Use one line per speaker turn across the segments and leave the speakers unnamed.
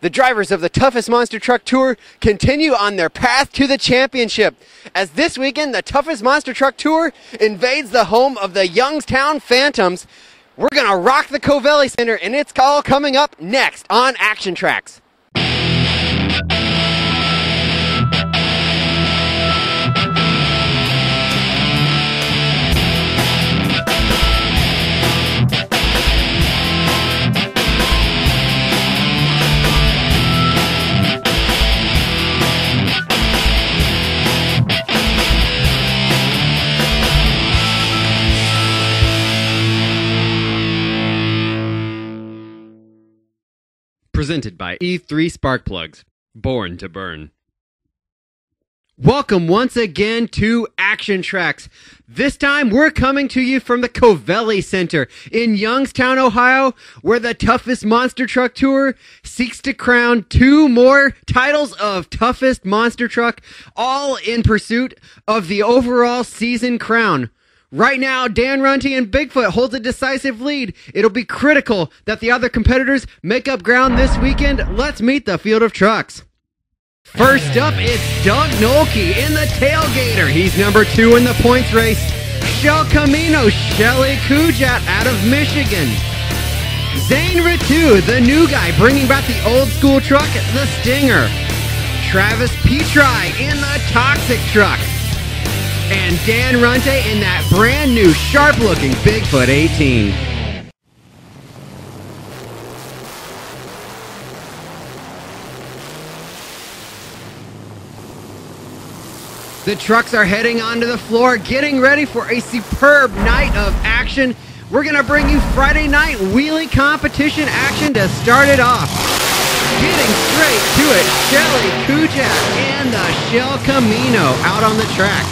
The drivers of the Toughest Monster Truck Tour continue on their path to the championship, as this weekend the Toughest Monster Truck Tour invades the home of the Youngstown Phantoms. We're going to rock the Covelli Centre, and it's all coming up next on ActionTracks. Presented by E3 Spark Plugs, born to burn. Welcome once again to ActionTracks. This time we're coming to you from the Covelli Centre in Youngstown, Ohio, where the Toughest Monster Truck Tour seeks to crown 2 more titles of Toughest Monster Truck, all in pursuit of the overall season crown. Right now, Dan Runte and Bigfoot holds a decisive lead. It'll be critical that the other competitors make up ground this weekend. Let's meet the field of trucks. First up, it's Noelke in the Tailgator. He's number 2 in the points race. Camino, Shelley, Kujat out of Michigan. Zane, Rettew, the new guy, bringing back the old school truck, the Stinger. Petri in the Toxic truck. And Dan Runte in that brand new sharp-looking Bigfoot 18. The trucks are heading onto the floor, getting ready for a superb night of action. We're going to bring you Friday night wheelie competition action to start it off. Getting straight to it, Shelley, Kujat, and the Camino out on the track.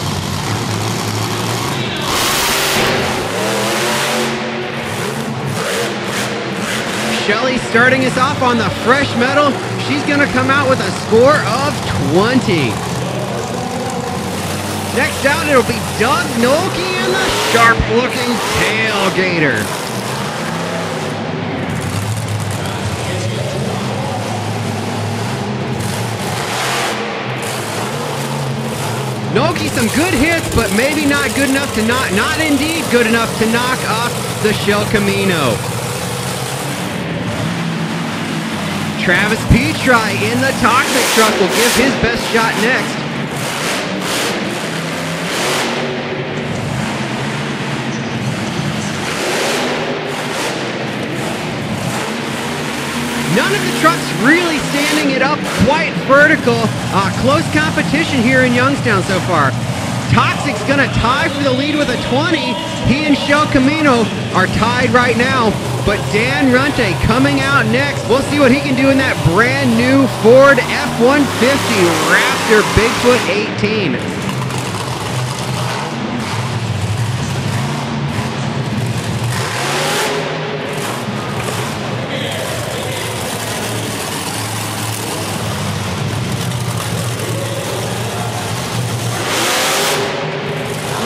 Shelley starting us off on the fresh metal. She's going to come out with a score of 20. Next out, it'll be Noelke and the sharp-looking Tailgator. Noelke, some good hits, but maybe not good enough to not indeed good enough to knock off the Camino. Petri in the Toxic truck will give his best shot next. None of the trucks really standing it up quite vertical. Close competition here in Youngstown so far. Toxic's going to tie for the lead with a 20. He and Camino are tied right now. But Dan Runte coming out next. We'll see what he can do in that brand new Ford F-150 Raptor Bigfoot 18.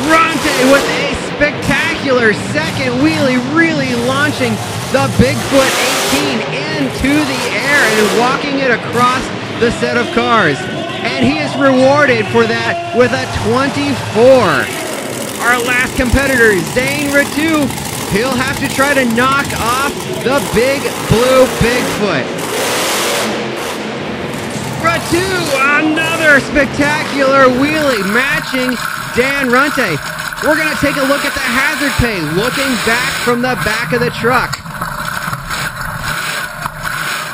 Runte with a spectacular second wheelie, really launching the Bigfoot 18 into the air and walking it across the set of cars. And he is rewarded for that with a 24. Our last competitor, Zane Rettew, he'll have to try to knock off the big blue Bigfoot. Rettew, another spectacular wheelie matching Dan Runte. We're going to take a look at the hazard pay, looking back from the back of the truck.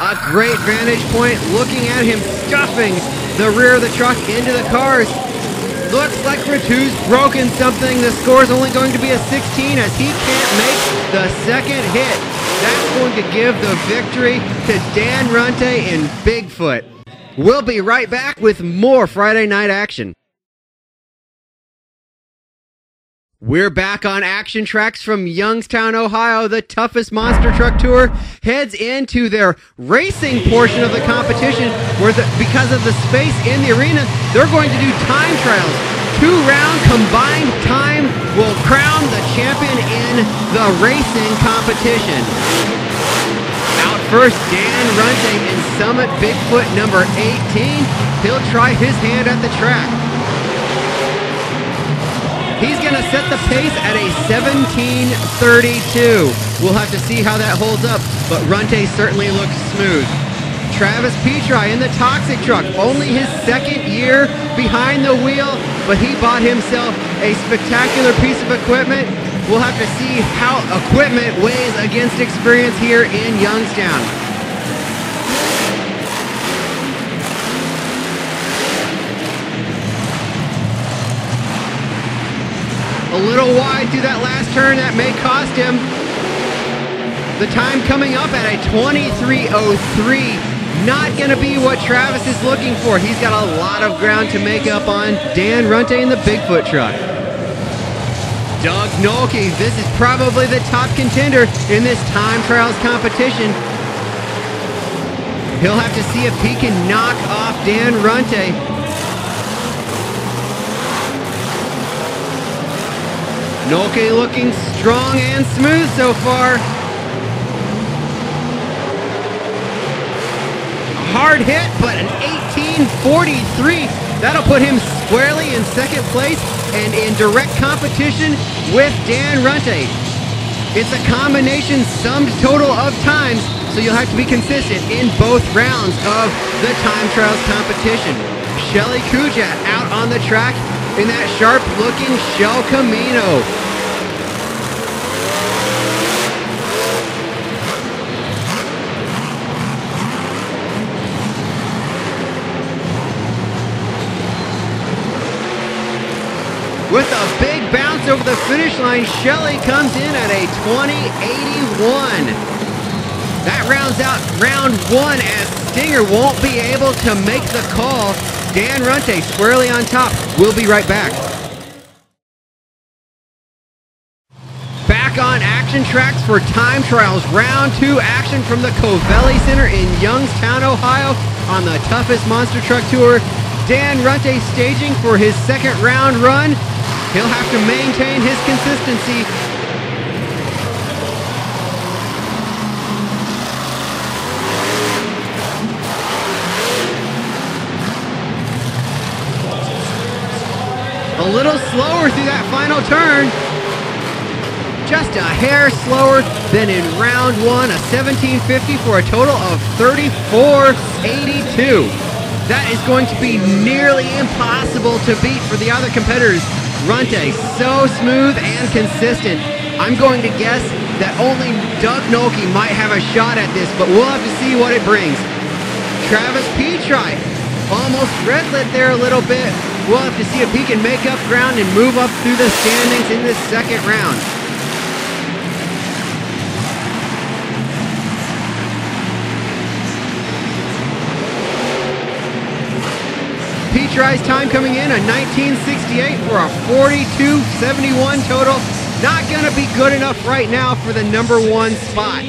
A great vantage point, looking at him stuffing the rear of the truck into the cars. Looks like Rettew's broken something. The score's only going to be a 16 as he can't make the second hit. That's going to give the victory to Dan Runte in Bigfoot. We'll be right back with more Friday night action. We're back on ActionTracks from Youngstown, Ohio. The Toughest Monster Truck Tour heads into their racing portion of the competition where, because of the space in the arena, they're going to do time trials. 2-round combined time will crown the champion in the racing competition. Out first, Dan Runte in Summit Bigfoot number 18. He'll try his hand at the track. He's going to set the pace at a 17:32. We'll have to see how that holds up, but Runte certainly looks smooth. Travis Petri in the Toxic truck, only his second year behind the wheel, but he bought himself a spectacular piece of equipment. We'll have to see how equipment weighs against experience here in Youngstown. A little wide through that last turn, that may cost him. The time coming up at a 23:03. Not going to be what Travis is looking for. He's got a lot of ground to make up on. Dan Runte in the Bigfoot truck. Doug Noelke, this is probably the top contender in this time trials competition. He'll have to see if he can knock off Dan Runte. Noelke looking strong and smooth so far. Hard hit, but an 18:43. That'll put him squarely in second place and in direct competition with Dan Runte. It's a combination summed total of times, so you'll have to be consistent in both rounds of the time trials competition. Shelley Kujat out on the track in that sharp-looking Shell Camino. With a big bounce over the finish line, Shelley comes in at a 20:81. That rounds out round one as Stinger won't be able to make the call. Dan Runte squarely on top. We'll be right back. Back on ActionTracks for time trials. Round two action from the Covelli Centre in Youngstown, Ohio on the toughest monster truck tour. Dan Runte staging for his second round run. He'll have to maintain his consistency. A little slower through that final turn. Just a hair slower than in round one, a 17:50 for a total of 34:82. That is going to be nearly impossible to beat for the other competitors. Runte, so smooth and consistent. I'm going to guess that only Doug Noelke might have a shot at this, but we'll have to see what it brings. Travis Petri, almost red-lit there a little bit. We'll have to see if he can make up ground and move up through the standings in this second round. Petri's time coming in, a 19:68 for a 42:71 total. Not going to be good enough right now for the number one spot.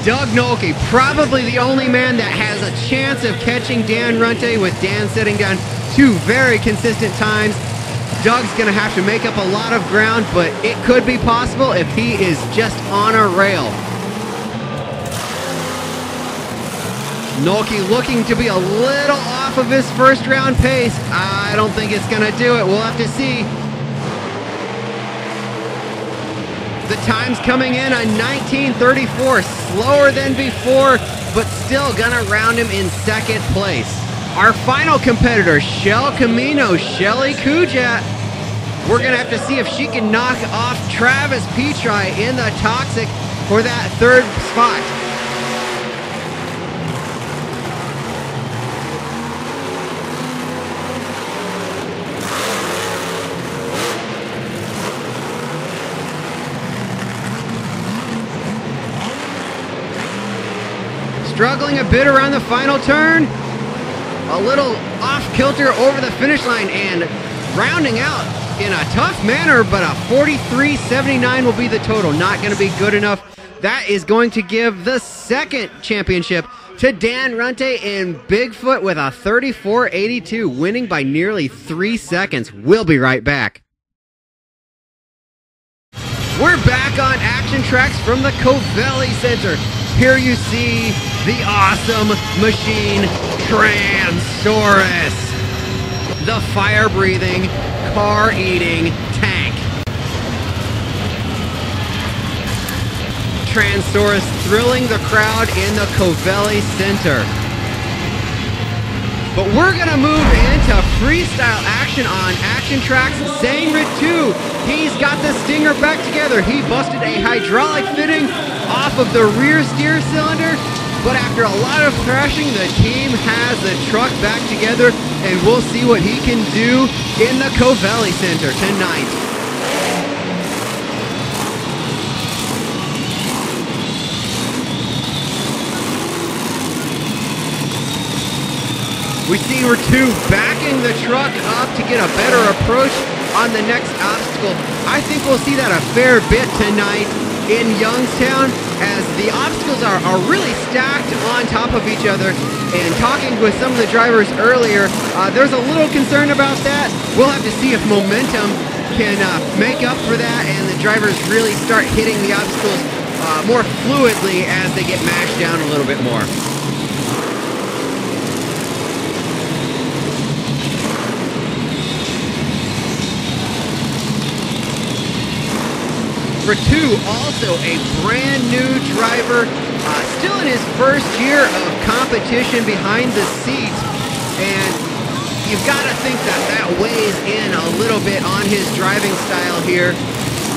Doug Noelke, probably the only man that has a chance of catching Dan Runte, with Dan setting down two very consistent times. Doug's going to have to make up a lot of ground, but it could be possible if he is just on a rail. Noelke looking to be a little off of his first round pace. I don't think it's going to do it. We'll have to see. The time's coming in a 19:34, slower than before, but still going to round him in second place. Our final competitor, Shell Camino, Shelley Kujat. We're going to have to see if she can knock off Travis Petri in the Toxic for that third spot. Struggling a bit around the final turn. A little off-kilter over the finish line and rounding out in a tough manner, but a 43:79 will be the total. Not going to be good enough. That is going to give the second championship to Dan Runte in Bigfoot with a 34:82, winning by nearly 3 seconds. We'll be right back. We're back on ActionTracks from the Covelli Centre. here you see the awesome machine Transaurus, the fire-breathing, car-eating tank. Transaurus thrilling the crowd in the Covelli Centre. But we're gonna move into freestyle action on ActionTracks. Zane Rettew, he's got the stinger back together. He busted a hydraulic fitting off of the rear steer cylinder, but after a lot of thrashing, the team has the truck back together, and we'll see what he can do in the Covelli Centre tonight. We see Rettew backing the truck up to get a better approach on the next obstacle. I think we'll see that a fair bit tonight in Youngstown, as the obstacles are really stacked on top of each other. And talking with some of the drivers earlier, there's a little concern about that. We'll have to see if momentum can make up for that and the drivers really start hitting the obstacles more fluidly as they get mashed down a little bit more. Rettew, also a brand new driver, still in his first year of competition behind the seat, and you've got to think that that weighs in a little bit on his driving style here.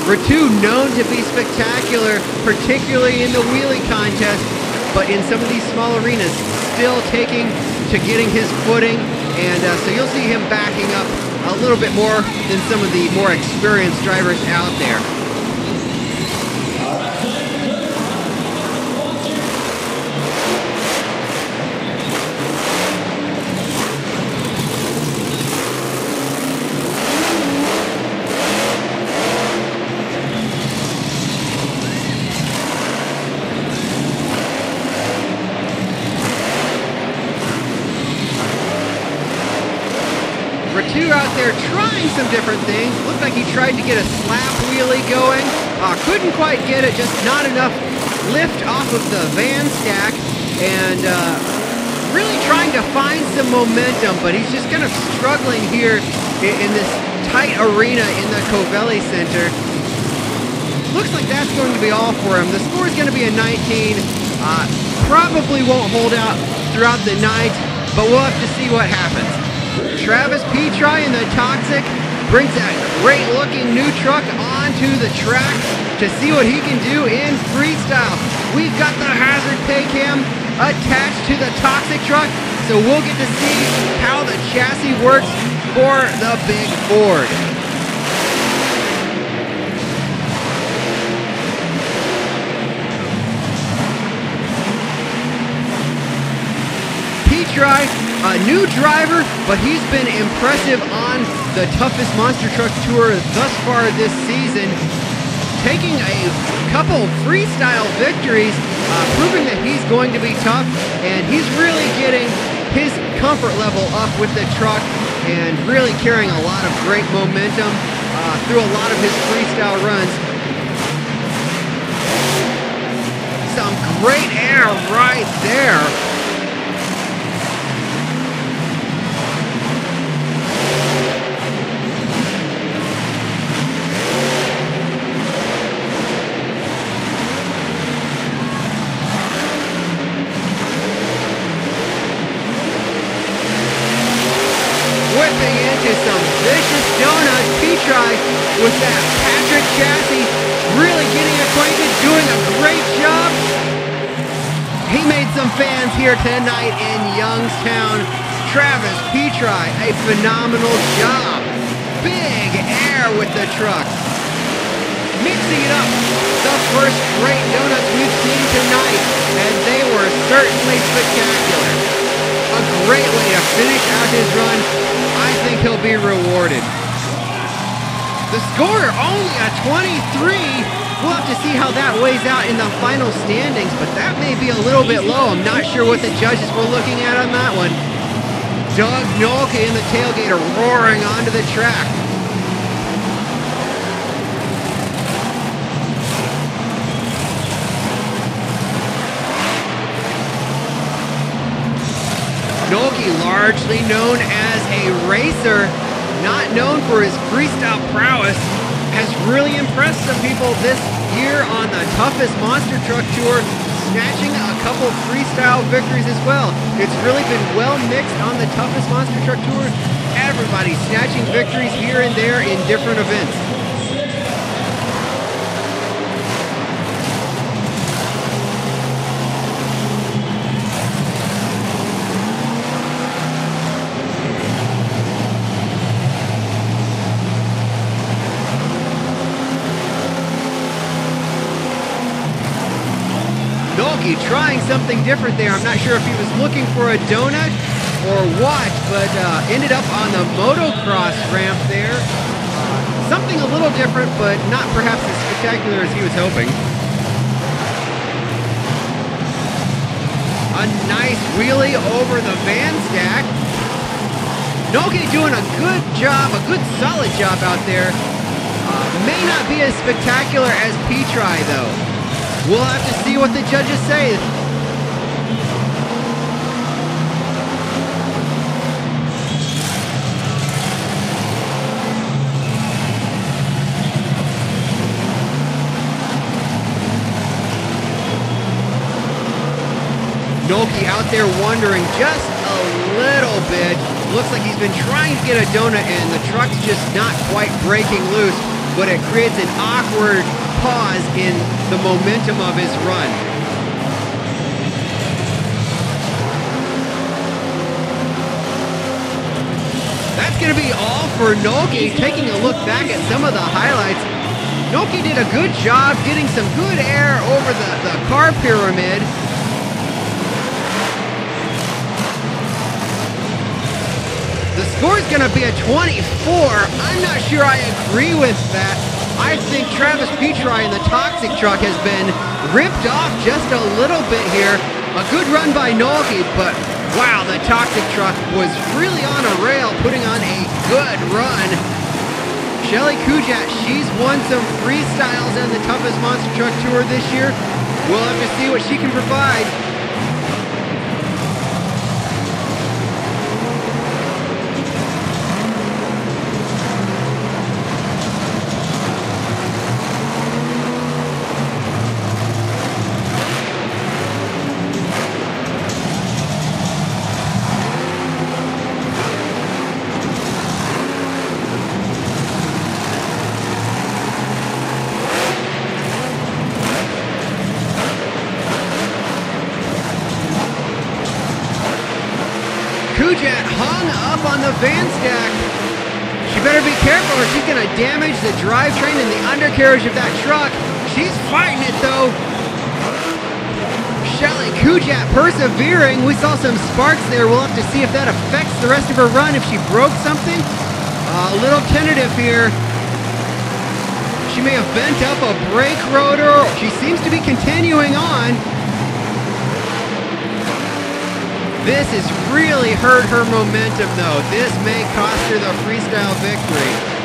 Rettew known to be spectacular, particularly in the wheelie contest, but in some of these small arenas, still taking to getting his footing, and so you'll see him backing up a little bit more than some of the more experienced drivers out there. Rettew out there trying some different things. Looked like he tried to get a slap wheelie going. Couldn't quite get it, just not enough lift off of the van stack. And really trying to find some momentum, but he's just kind of struggling here in this tight arena in the Covelli Centre. Looks like that's going to be all for him. The score is going to be a 19. Probably won't hold out throughout the night, but we'll have to see what happens. Petri in the Toxic brings that great looking new truck onto the track to see what he can do in freestyle. We've got the hazard pay cam attached to the Toxic truck, so we'll get to see how the chassis works for the big Ford. Petri, a new driver, but he's been impressive on the toughest monster truck tour thus far this season, taking a couple freestyle victories, proving that he's going to be tough, and he's really getting his comfort level up with the truck and really carrying a lot of great momentum through a lot of his freestyle runs. Some great air right there. Whipping into some vicious donuts. Petri with that Patrick chassis really getting acquainted, doing a great job. He made some fans here tonight in Youngstown. Travis Petri, a phenomenal job. Big air with the truck. Mixing it up. The first great donuts we've seen tonight, and they were certainly spectacular. A great way to finish out his run. I think he'll be rewarded. The score only a 23. We'll have to see how that weighs out in the final standings, but that may be a little bit low. I'm not sure what the judges were looking at on that one. Noelke in the Tailgator roaring onto the track. Noelke, largely known as a racer, not known for his freestyle prowess, has really impressed some people this year on the Toughest Monster Truck Tour, snatching a couple freestyle victories as well. It's really been well mixed on the Toughest Monster Truck Tour. Everybody snatching victories here and there in different events. Noelke trying something different there. I'm not sure if he was looking for a donut or what, but ended up on the motocross ramp there. Something a little different, but not perhaps as spectacular as he was hoping. A nice wheelie over the van stack. Noelke doing a good job, a good solid job out there. May not be as spectacular as Petri though. We'll have to see what the judges say. Noelke out there wondering just a little bit. Looks like he's been trying to get a donut in. The truck's just not quite breaking loose, but it creates an awkward pause in the momentum of his run. That's going to be all for Noelke. Taking a look back at some of the highlights, Noelke did a good job getting some good air over the car pyramid. The score is going to be a 24. I'm not sure I agree with that. I think Travis Petri in the Toxic Truck has been ripped off just a little bit here. A good run by Noelke, but wow, the Toxic Truck was really on a rail, putting on a good run. Shelley Kujat, she's won some freestyles in the Toughest Monster Truck Tour this year. We'll have to see what she can provide. Kujat hung up on the van stack. She better be careful or she's going to damage the drivetrain and the undercarriage of that truck. She's fighting it though. Shelley Kujat persevering. We saw some sparks there. We'll have to see if that affects the rest of her run, if she broke something. A little tentative here. She may have bent up a brake rotor. She seems to be continuing on. This has really hurt her momentum though. This may cost her the freestyle victory.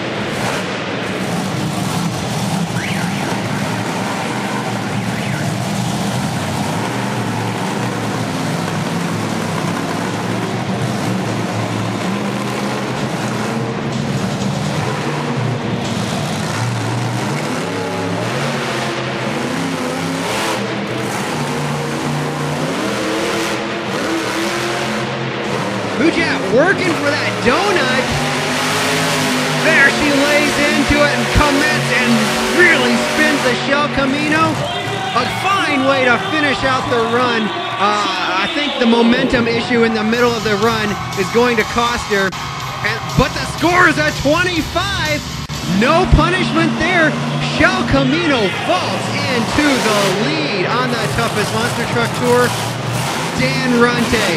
Kujat working for that donut. There she lays into it and commits and really spins the Shell Camino. A fine way to finish out the run. I think the momentum issue in the middle of the run is going to cost her. But the score is a 25. No punishment there. Shell Camino vaults into the lead on the Toughest Monster Truck Tour. Dan Runte,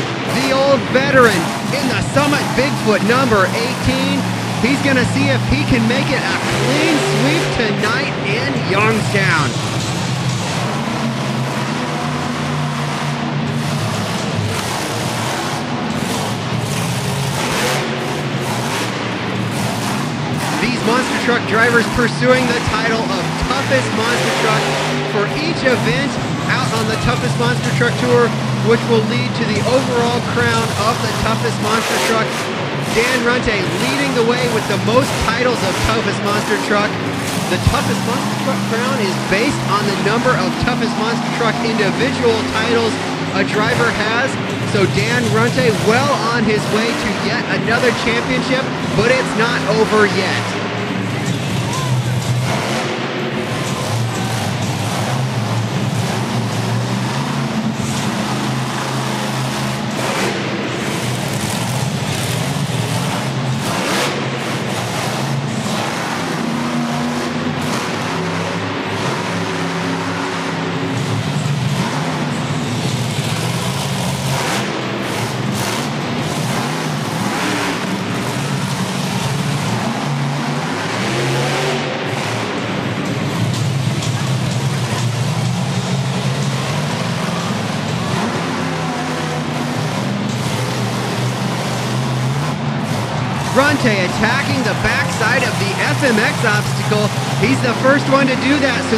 the old veteran in the Summit Bigfoot number 18. He's going to see if he can make it a clean sweep tonight in Youngstown. These monster truck drivers pursuing the title of Toughest Monster Truck for each event out on the Toughest Monster Truck Tour which will lead to the overall crown of the toughest monster truck. Dan Runte leading the way with the most titles of toughest monster truck. The toughest monster truck crown is based on the number of toughest monster truck individual titles a driver has. So Dan Runte well on his way to yet another championship, but it's not over yet. Runte attacking the backside of the FMX obstacle. He's the first one to do that, so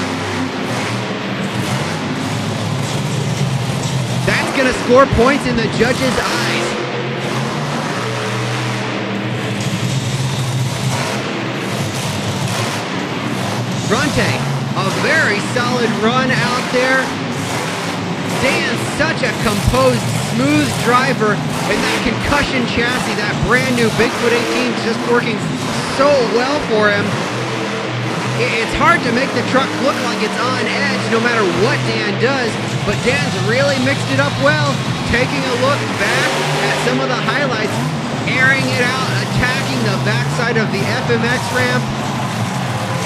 that's going to score points in the judges' eyes. Runte, a very solid run out there. Dan's such a composed, smooth driver, and that concussion chassis, that brand new Bigfoot 18 just working so well for him. It's hard to make the truck look like it's on edge no matter what Dan does, but Dan's really mixed it up well, taking a look back at some of the highlights, airing it out, attacking the backside of the FMX ramp,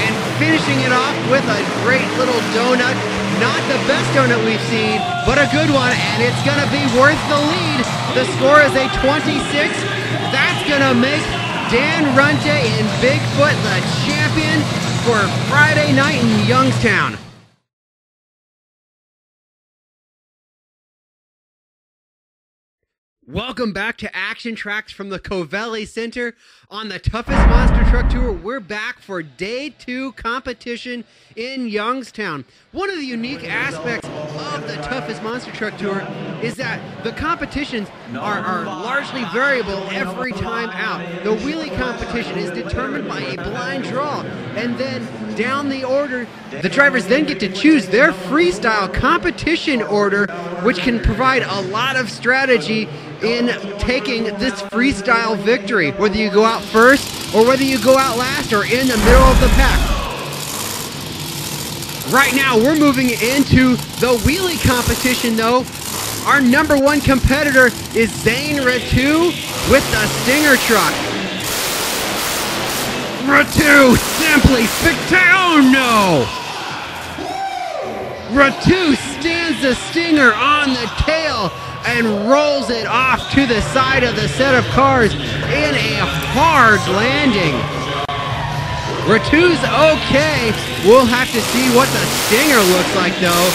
and finishing it off with a great little donut. Not the best donut we've seen, but a good one, and it's going to be worth the lead. The score is a 26. That's going to make Dan Runte and Bigfoot the champion for Friday night in Youngstown. Welcome back to Action Tracks from the Covelli Centre. On the toughest monster truck tour, we're back for day 2 competition in Youngstown. One of the unique aspects of the toughest monster truck tour is that the competitions are largely variable every time out. The wheelie competition is determined by a blind draw, and then down the order, the drivers then get to choose their freestyle competition order, which can provide a lot of strategy in taking this freestyle victory, whether you go out first or whether you go out last or in the middle of the pack. Right now we're moving into the wheelie competition though. Our number 1 competitor is Zane Rettew with the Stinger truck. Rettew simply spectacular. Oh no! Rettew stands the Stinger on the tail and rolls it off to the side of the set of cars in a hard landing. Rettew's okay. We'll have to see what the Stinger looks like though.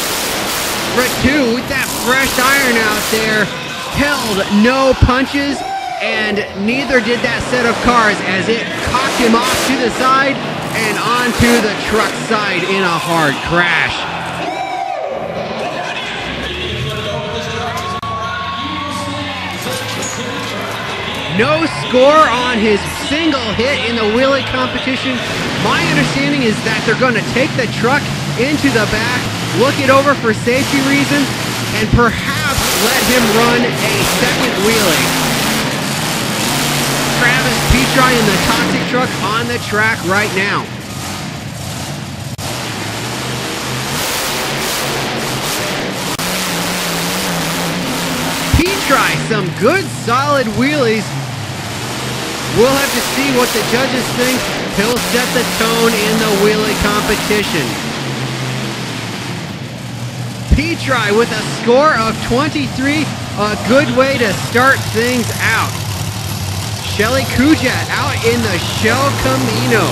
Rettew with that fresh iron out there held no punches, and neither did that set of cars as it cocked him off to the side and onto the truck side in a hard crash. No score on his single hit in the wheelie competition. My understanding is that they're going to take the truck into the back, look it over for safety reasons, and perhaps let him run a second wheelie. Petri in the toxic truck on the track right now. Petri, some good solid wheelies. We'll have to see what the judges think. He'll set the tone in the wheelie competition. Petri with a score of 23, a good way to start things out. Shelley Kujat out in the Shell Camino.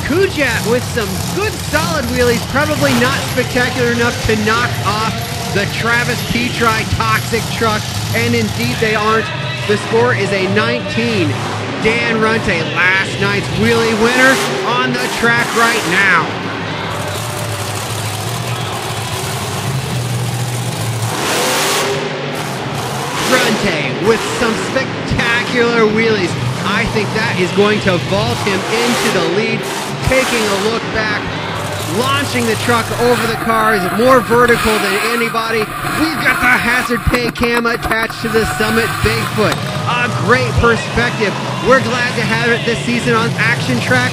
Kujat with some good solid wheelies, probably not spectacular enough to knock off the Travis Petri Toxic truck, and indeed they aren't. The score is a 19. Dan Runte, last night's wheelie winner, on the track right now. Runte with some spectacular wheelies. I think that is going to vault him into the lead. Taking a look back, launching the truck over the cars, more vertical than anybody. We've got the hazard pay cam attached to the Summit Bigfoot. A great perspective. We're glad to have it this season on ActionTracks.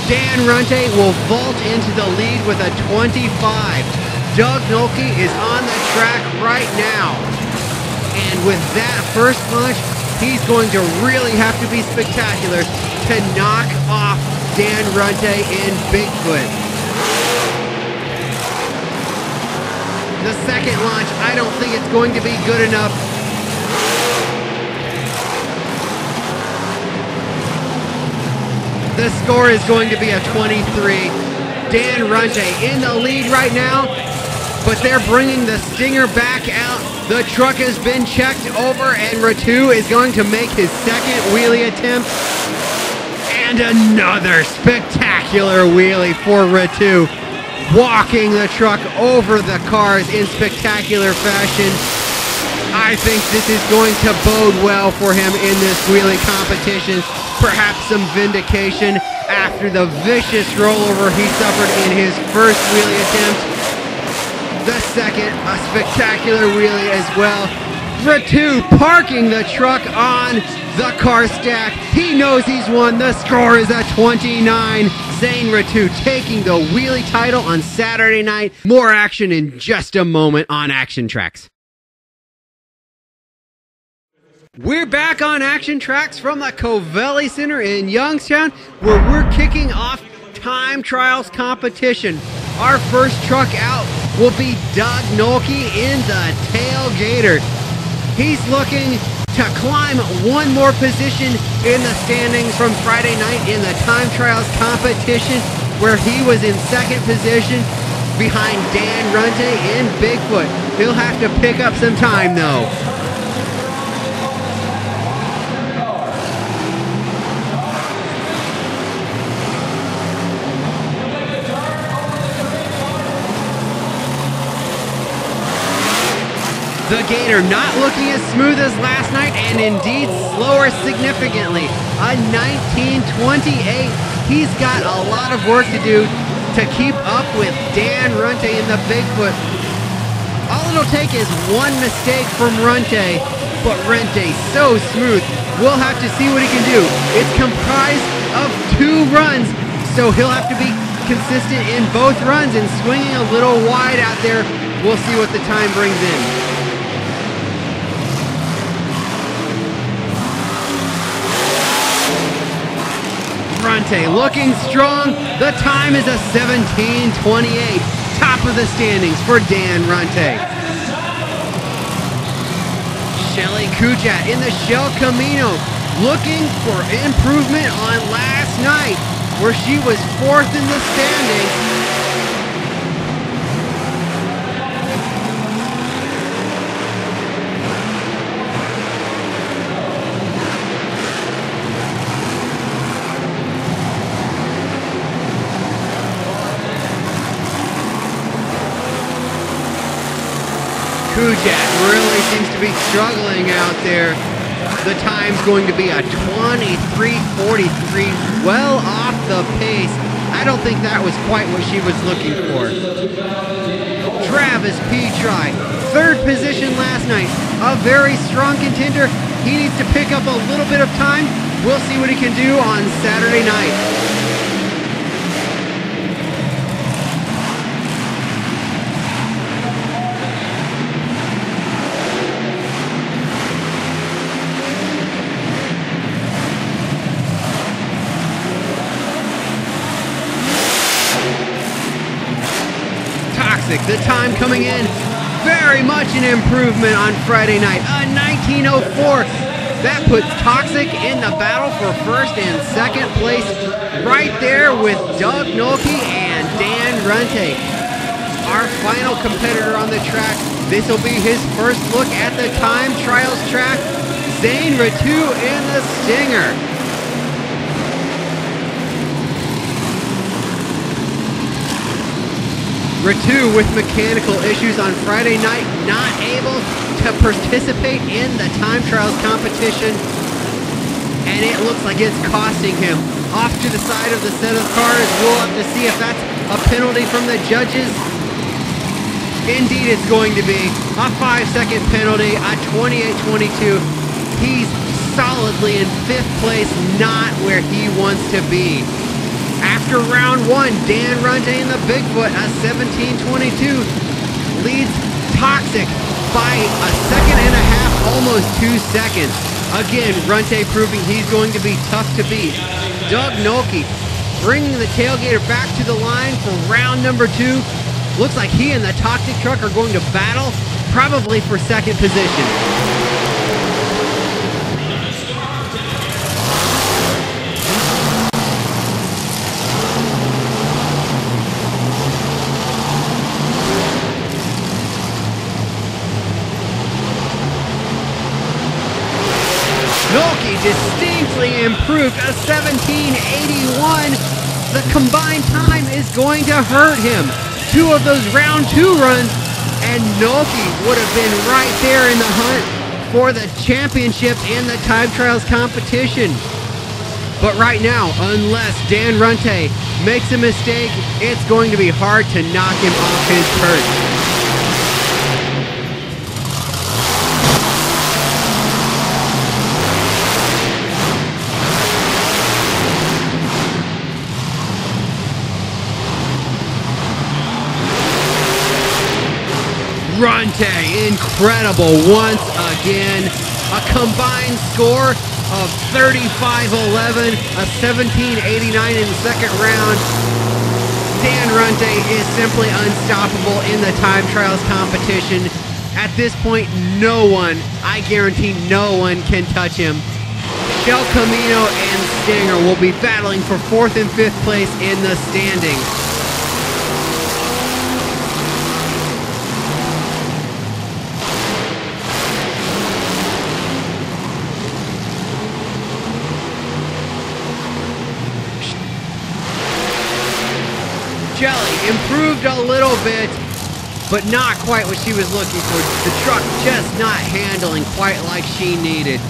Dan Runte will vault into the lead with a 25. Doug Noelke is on the track right now. And with that first launch, he's going to really have to be spectacular to knock off Dan Runte in Bigfoot. The second launch, I don't think it's going to be good enough. The score is going to be a 23. Dan Runte in the lead right now, but they're bringing the stinger back out. The truck has been checked over, and Rettew is going to make his second wheelie attempt. And another spectacular wheelie for Rettew, walking the truck over the cars in spectacular fashion. I think this is going to bode well for him in this wheelie competition. Perhaps some vindication after the vicious rollover he suffered in his first wheelie attempt. The second, a spectacular wheelie as well. Rettew parking the truck on the car stack. He knows he's won. The score is a 29. Zane Rettew taking the wheelie title on Saturday night. More action in just a moment on ActionTracks. We're back on ActionTracks from the Covelli Centre in Youngstown, where we're kicking off time trials competition. Our first truck out will be Doug Noelke in the Tailgator. He's looking to climb one more position in the standings from Friday night in the time trials competition, where he was in second position behind Dan Runte in Bigfoot. He'll have to pick up some time though. The Gator not looking as smooth as last night, and indeed slower significantly. A 19:28. He's got a lot of work to do to keep up with Dan Runte in the Bigfoot. All it'll take is one mistake from Runte, but Runte so smooth. We'll have to see what he can do. It's comprised of 2 runs, so he'll have to be consistent in both runs and swinging a little wide out there. We'll see what the time brings in. Runte looking strong. The time is a 17:28. Top of the standings for Dan Runte. Shelley Kujat in the Shell Camino, looking for improvement on last night, where she was 4th in the standings. Kujat really seems to be struggling out there. The time's going to be a 23:43, well off the pace. I don't think that was quite what she was looking for. Travis Petri, 3rd position last night. A very strong contender. He needs to pick up a little bit of time. We'll see what he can do on Saturday night. The time coming in, very much an improvement on Friday night. A 19:04. That puts Toxic in the battle for 1st and 2nd place, right there with Doug Noelke and Dan Runte. our final competitor on the track. This will be his first look at the time trials track. Zane Rettew in the Stinger. Rettew with mechanical issues on Friday night, not able to participate in the time trials competition. And it looks like it's costing him. Off to the side of the set of cars. We'll have to see if that's a penalty from the judges. Indeed, it's going to be a 5-second penalty, a 28-22. He's solidly in 5th place, not where he wants to be. After round 1, Dan Runte in the Bigfoot, a 17-22, leads Toxic by a second and a half, almost 2 seconds. Again, Runte proving he's going to be tough to beat. Doug Noelke bringing the Tailgator back to the line for round number 2. Looks like he and the Toxic truck are going to battle, probably for second position. Noelke distinctly improved, a 17.81. The combined time is going to hurt him. 2 of those round 2 runs, and Noelke would have been right there in the hunt for the championship in the time trials competition. But right now, unless Dan Runte makes a mistake, it's going to be hard to knock him off his perch. Runte, incredible once again. A combined score of 35-11, a 17.89 in the second round. Dan Runte is simply unstoppable in the time trials competition. At this point, no one, I guarantee no one can touch him. Shell, Camino, and Stinger will be battling for 4th and 5th place in the standings. Shelley improved a little bit, but not quite what she was looking for. The truck just not handling quite like she needed.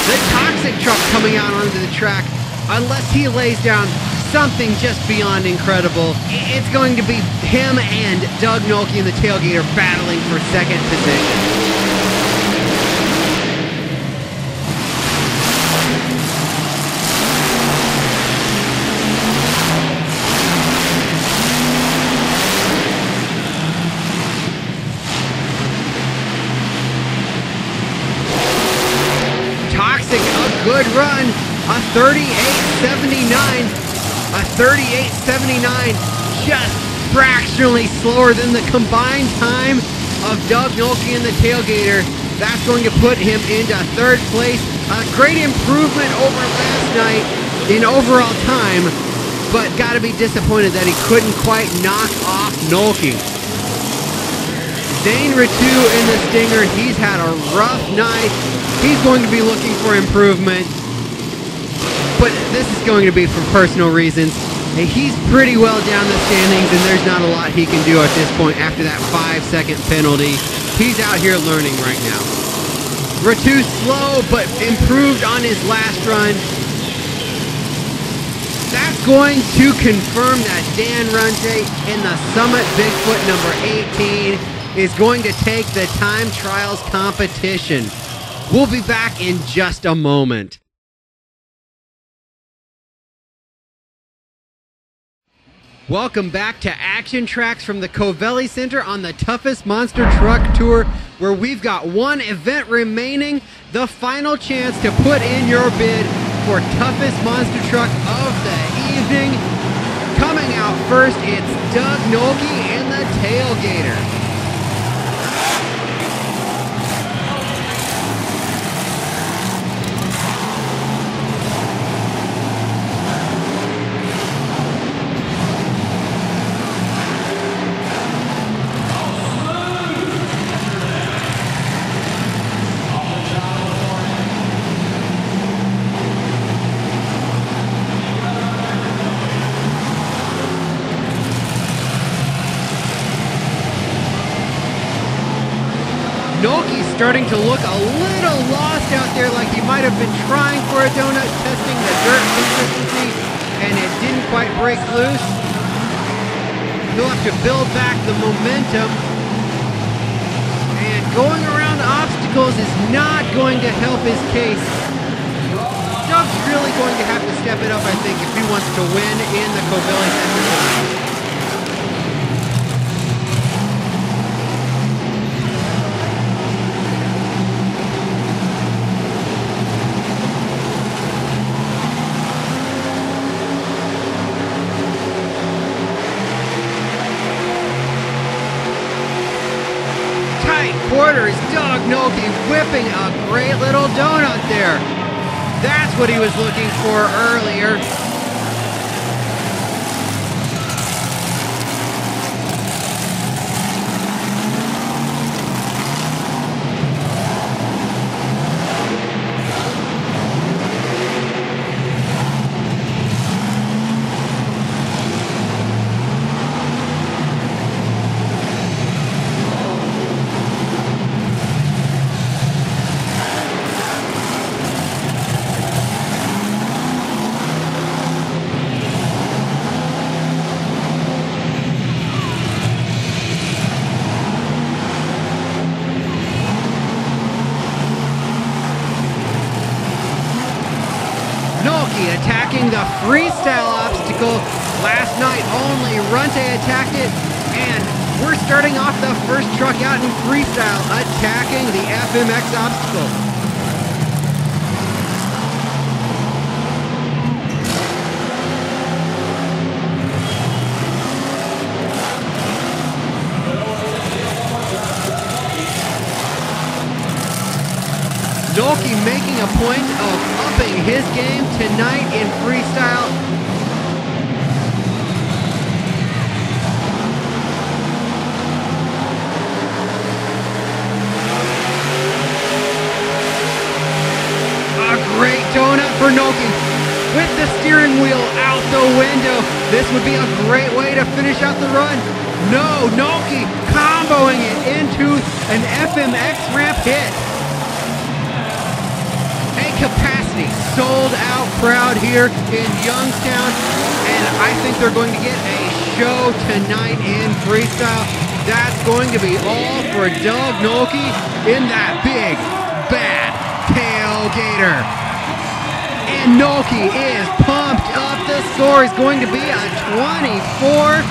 The Toxic truck coming out onto the track, unless he lays down something just beyond incredible, it's going to be him and Doug Noelke in the Tailgator battling for second position. Good run, a 38.79, a 38.79, just fractionally slower than the combined time of Doug Noelke and the Tailgator. That's going to put him into 3rd place. A great improvement over last night in overall time, but got to be disappointed that he couldn't quite knock off Noelke. Zane Rettew in the Stinger, he's had a rough night. He's going to be looking for improvement, but this is going to be for personal reasons. He's pretty well down the standings, and there's not a lot he can do at this point after that 5-second penalty. He's out here learning right now. Rettew slow, but improved on his last run. That's going to confirm that Dan Runte in the Summit Bigfoot number 18 is going to take the time trials competition. We'll be back in just a moment. Welcome back to ActionTracks from the Covelli Centre on the Toughest Monster Truck Tour, where we've got one event remaining, the final chance to put in your bid for Toughest Monster Truck of the evening. Coming out first, it's Doug Noelke and the Tailgator. Noelke's starting to look a little lost out there, like he might have been trying for a donut, testing the dirt consistency, and it didn't quite break loose. He'll have to build back the momentum. And going around obstacles is not going to help his case. Doug's really going to have to step it up, I think, if he wants to win in the Covelli Centre tonight. Quarters, Doug Noelke whipping a great little donut there. That's what he was looking for earlier. Attacking the freestyle obstacle. Last night only Runte attacked it, and we're starting off the first truck out in freestyle attacking the FMX obstacle. Noelke making a point of upping his game tonight in freestyle. A great donut for Noelke with the steering wheel out the window. This would be a great way to finish out the run. No, Noelke comboing it into an FMX ramp hit. Capacity, sold out crowd here in Youngstown, and I think they're going to get a show tonight in freestyle. That's going to be all for Doug Noelke in that big, bad Tailgator. And Noelke is pumped up. The score is going to be a 24.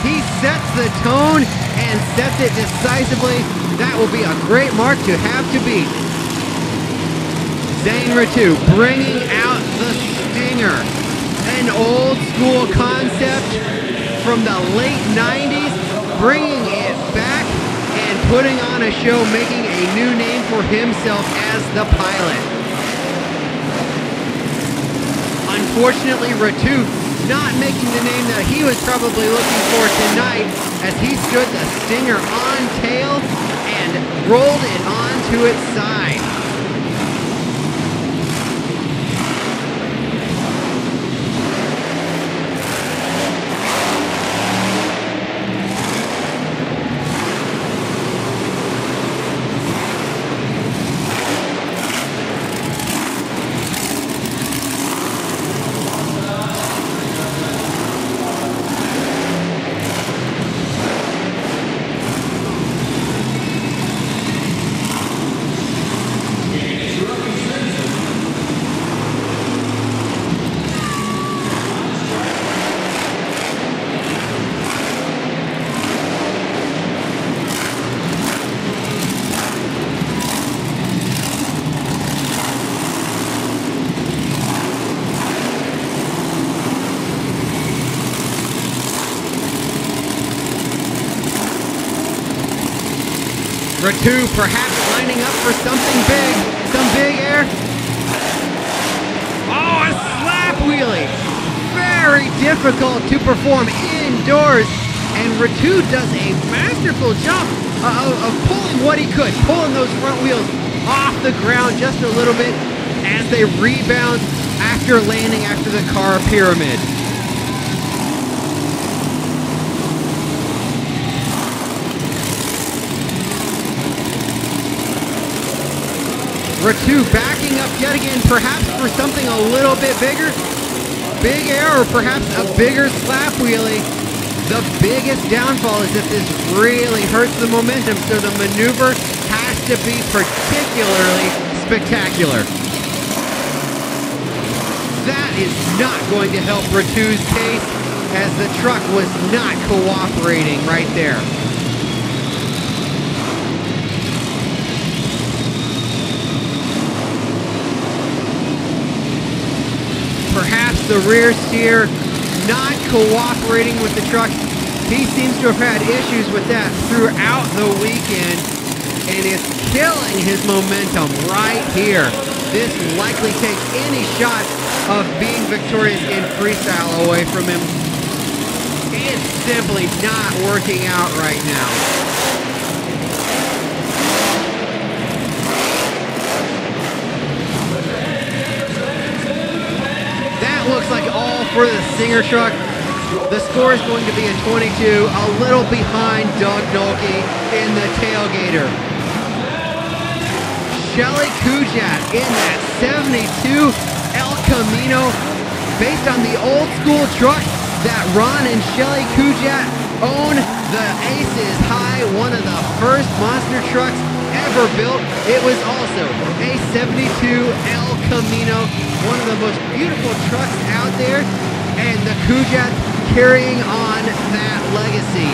He sets the tone and sets it decisively. That will be a great mark to have to beat. Zane Rettew bringing out the Stinger, an old school concept from the late 90s, bringing it back and putting on a show, making a new name for himself as the pilot. Unfortunately, Rettew not making the name that he was probably looking for tonight, as he stood the Stinger on tail and rolled it onto its side. Rettew perhaps lining up for something big. Some big air. Oh, a slap wheelie. Very difficult to perform indoors. And Rettew does a masterful job of pulling what he could. Pulling those front wheels off the ground just a little bit as they rebound after landing after the car pyramid. Rettew backing up yet again, perhaps for something a little bit bigger. Big air or perhaps a bigger slap wheelie. The biggest downfall is that this really hurts the momentum, so the maneuver has to be particularly spectacular. That is not going to help Rettew's case, as the truck was not cooperating right there. Perhaps the rear steer not cooperating with the truck. He seems to have had issues with that throughout the weekend, and it's killing his momentum right here. This likely takes any shot of being victorious in freestyle away from him. It's simply not working out right now. Looks like all for the Singer truck. The score is going to be a 22, a little behind Doug Noelke in the Tailgator. Shelley Kujat in that 72 El Camino, based on the old school truck that Ron and Shelley Kujat own. The Aces High, one of the first monster trucks ever built. It was also a 72 El Camino, one of the most beautiful trucks out there, and the Kujat carrying on that legacy.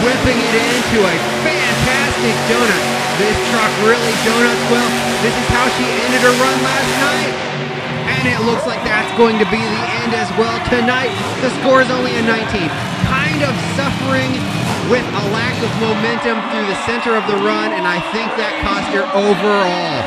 Whipping it into a fantastic donut. This truck really donuts well. This is how she ended her run last night. And it looks like that's going to be the end as well tonight. The score is only a 19. Kind of suffering with a lack of momentum through the center of the run, and I think that cost her overall.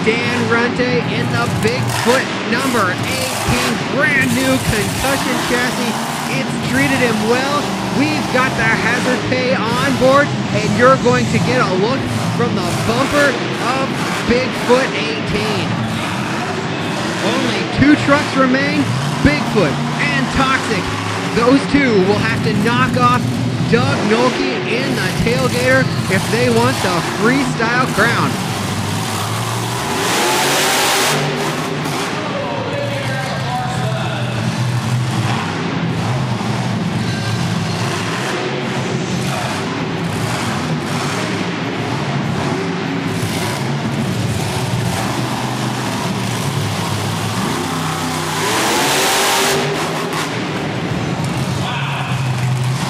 Dan Runte in the Bigfoot number 18, brand new concussion chassis. It's treated him well. We've got the hazard pay on board, and you're going to get a look from the bumper of Bigfoot 18. Only 2 trucks remain, Bigfoot and Toxic. Those two will have to knock off Doug Noelke in the Tailgator if they want the freestyle crown.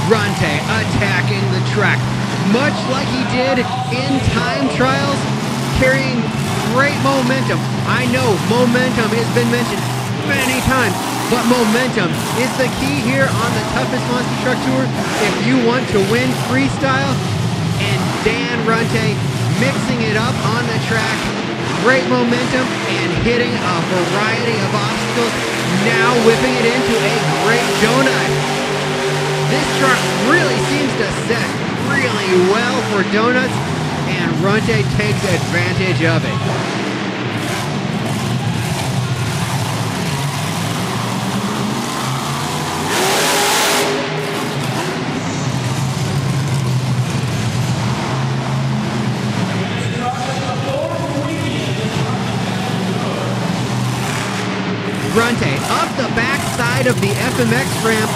Runte attacking the track, much like he did in time trials, carrying great momentum. I know momentum has been mentioned many times, but momentum is the key here on the toughest monster truck tour if you want to win freestyle. And Dan Runte mixing it up on the track, great momentum and hitting a variety of obstacles, now whipping it into a great donut. This truck really seems to set really well for donuts, and Runte takes advantage of it. Runte up the backside of the FMX ramp.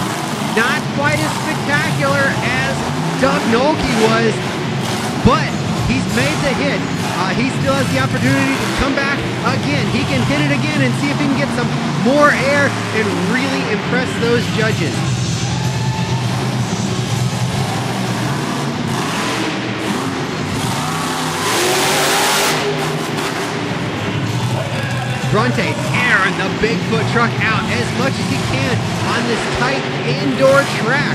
Not quite as spectacular as Doug Noelke was, but he's made the hit. He still has the opportunity to come back again. He can hit it again and see if he can get some more air and really impress those judges. Runte airing the Bigfoot truck out as much as he can on this tight indoor track.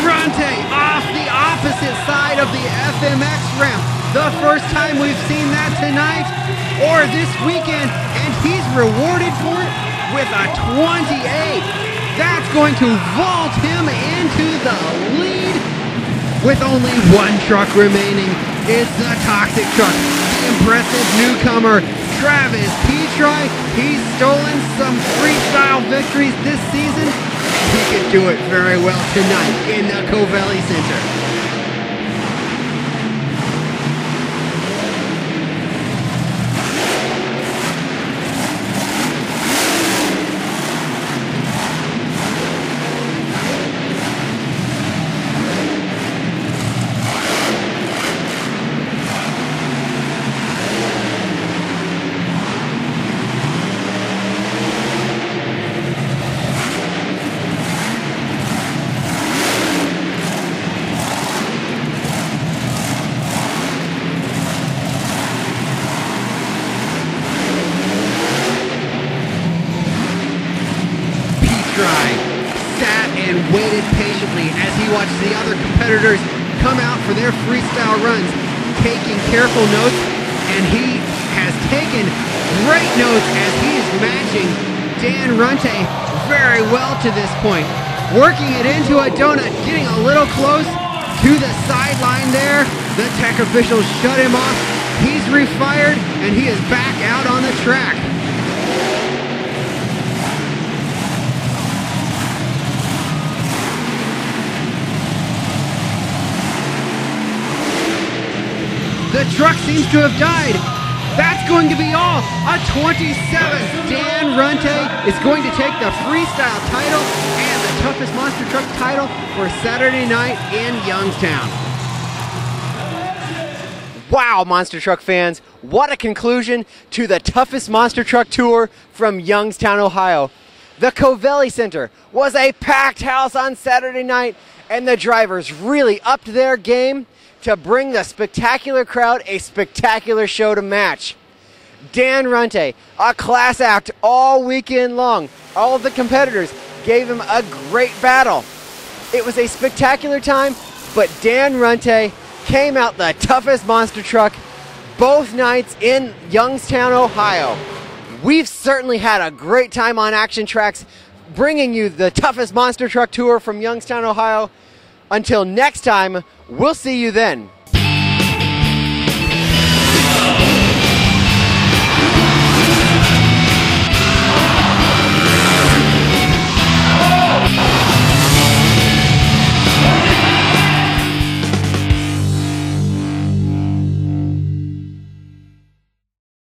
Runte off the opposite side of the FMX ramp. The first time we've seen that tonight or this weekend, and he's rewarded for it with a 28. That's going to vault him into the lead. With only one truck remaining, it's the toxic truck, the impressive newcomer, Travis Petri. He's stolen some freestyle victories this season. He could do it very well tonight in the Covelli Centre. Sat and waited patiently as he watched the other competitors come out for their freestyle runs, taking careful notes, and he has taken great notes as he is matching Dan Runte very well to this point. Working it into a donut, getting a little close to the sideline there. The tech officials shut him off. He's refired, and he is back out on the track. The truck seems to have died. That's going to be all. A 27. Dan Runte is going to take the freestyle title and the toughest monster truck title for Saturday night in Youngstown. Wow, monster truck fans. What a conclusion to the toughest monster truck tour from Youngstown, Ohio. The Covelli Centre was a packed house on Saturday night, and the drivers really upped their game to bring the spectacular crowd a spectacular show to match. Dan Runte, a class act all weekend long. All of the competitors gave him a great battle. It was a spectacular time, but Dan Runte came out the toughest monster truck both nights in Youngstown, Ohio. We've certainly had a great time on ActionTracks, bringing you the toughest monster truck tour from Youngstown, Ohio. Until next time, we'll see you then.